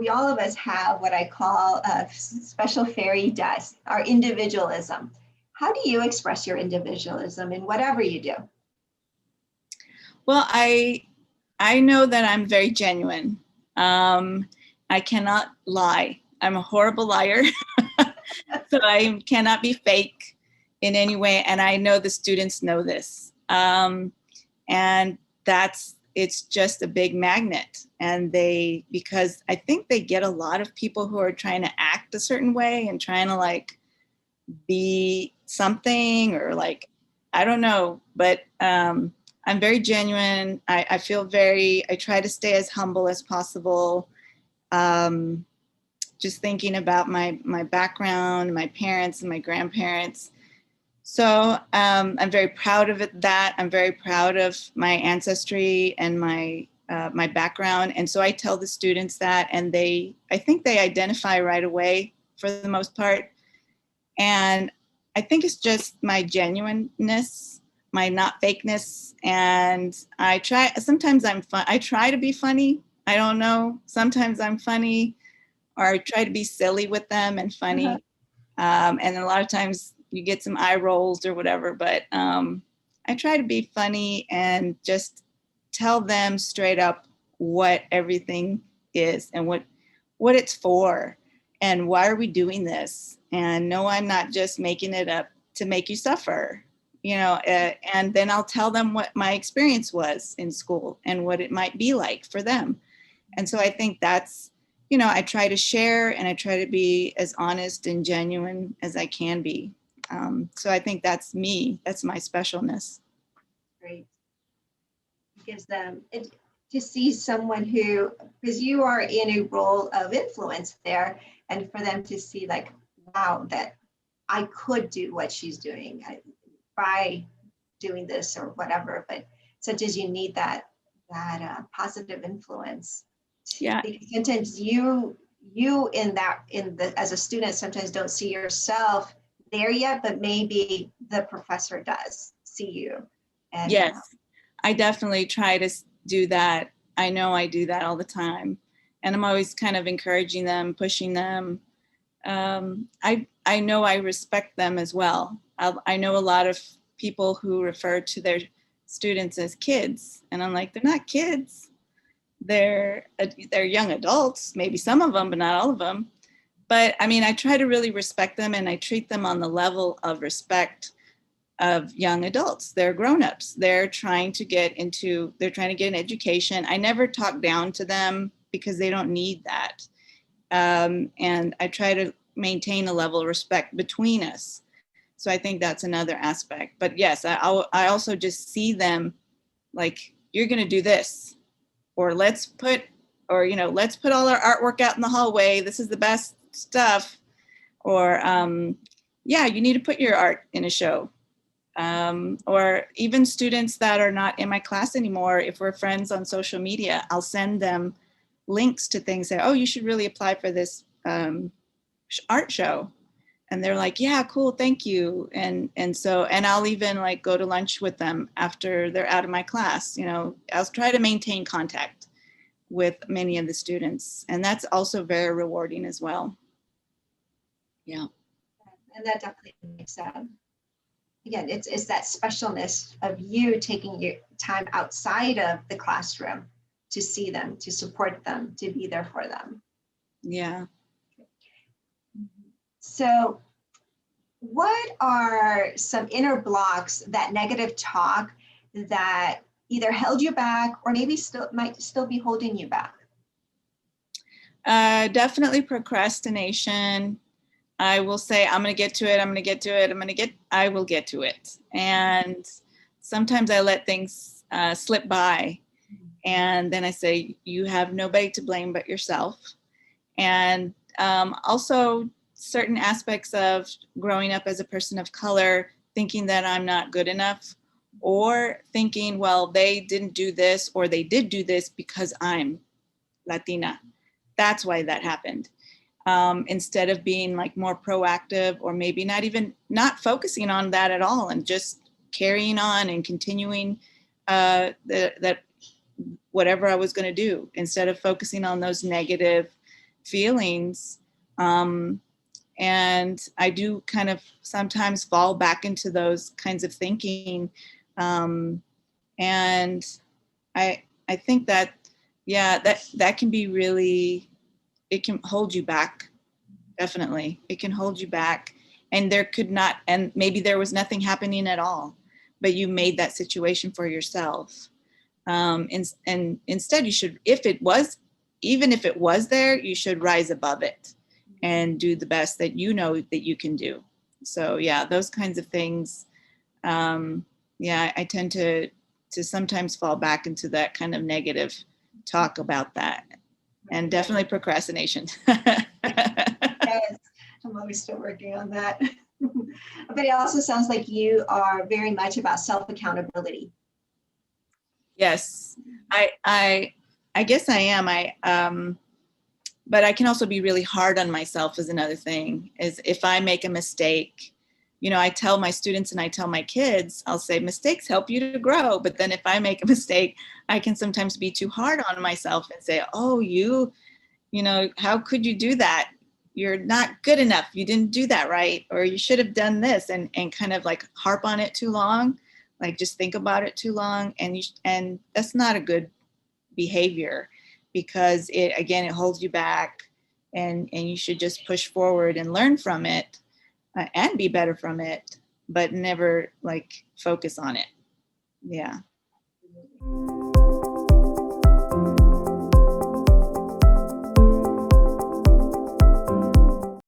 we all of us have what I call a special fairy dust, our individualism. How do you express your individualism in whatever you do? Well, I know that I'm very genuine. I cannot lie. I'm a horrible liar. So I cannot be fake in any way. And I know the students know this. And it's just a big magnet. And because I think they get a lot of people who are trying to act a certain way and trying to like be something or like, I don't know, but I'm very genuine. I try to stay as humble as possible. Just thinking about my background, my parents and my grandparents. So I'm very proud of that. I'm very proud of my ancestry and my background. And so I tell the students that, and I think they identify right away for the most part. And I think it's just my genuineness, my not fakeness. And I try to be funny. I don't know. Sometimes I'm funny, or I try to be silly with them and funny. Uh-huh. And a lot of times you get some eye rolls or whatever, but I try to be funny and just tell them straight up what everything is and what it's for and why are we doing this. And no, I'm not just making it up to make you suffer, and then I'll tell them what my experience was in school and what it might be like for them. And so I think that's, I try to share and I try to be as honest and genuine as I can be. So I think that's me. That's my specialness. Great. It gives them to see someone who, because you are in a role of influence there, and for them to see like, wow, that I could do what she's doing by doing this or whatever. But such as you need that positive influence. Yeah. Because sometimes you as a student sometimes don't see yourself there yet, but maybe the professor does see you. And yes, I definitely try to do that. I know I do that all the time, and I'm always kind of encouraging them, pushing them. I know I respect them as well. I know a lot of people who refer to their students as kids, and I'm like, they're not kids. They're young adults, maybe some of them, but not all of them. But I mean, I try to really respect them, and I treat them on the level of respect of young adults. They're grown-ups. They're trying to get an education. I never talk down to them because they don't need that. And I try to maintain a level of respect between us. So I think that's another aspect. But yes, I also just see them like, you're going to do this, or let's put all our artwork out in the hallway. This is the best stuff. Or you need to put your art in a show. Or even students that are not in my class anymore, if we're friends on social media, I'll send them links to things, say, oh, you should really apply for this art show. And they're like, yeah, cool, thank you. And I'll even like go to lunch with them after they're out of my class. I'll try to maintain contact with many of the students. And that's also very rewarding as well. Yeah. And that definitely makes sense. Again, it's that specialness of you taking your time outside of the classroom to see them, to support them, to be there for them. Yeah. So what are some inner blocks, that negative talk that either held you back or maybe might still be holding you back? Definitely procrastination. I will say, I'm going to get to it. I will get to it. And sometimes I let things slip by. And then I say, you have nobody to blame but yourself. And also certain aspects of growing up as a person of color, thinking that I'm not good enough, or thinking, well, they didn't do this, or they did do this because I'm Latina. That's why that happened. Instead of being like more proactive, or maybe not focusing on that at all, and just carrying on and continuing that whatever I was going to do, instead of focusing on those negative feelings. And I do kind of sometimes fall back into those kinds of thinking. And I think that, yeah, that can be really, it can hold you back. Definitely. It can hold you back, and and maybe there was nothing happening at all, but you made that situation for yourself. And instead you should, even if it was there, you should rise above it and do the best that you know that you can do. So yeah, those kinds of things. Yeah, I tend to sometimes fall back into that kind of negative talk about that, and definitely procrastination. Yes, I'm always still working on that. But it also sounds like you are very much about self-accountability. Yes, I guess I am. But I can also be really hard on myself is another thing. Is if I make a mistake, I tell my students and I tell my kids, I'll say mistakes help you to grow. But then if I make a mistake, I can sometimes be too hard on myself and say, oh, how could you do that? You're not good enough. You didn't do that right. Or you should have done this, and kind of like harp on it too long, like just think about it too long. And that's not a good behavior, because it holds you back, and you should just push forward and learn from it, and be better from it, but never like focus on it. Yeah.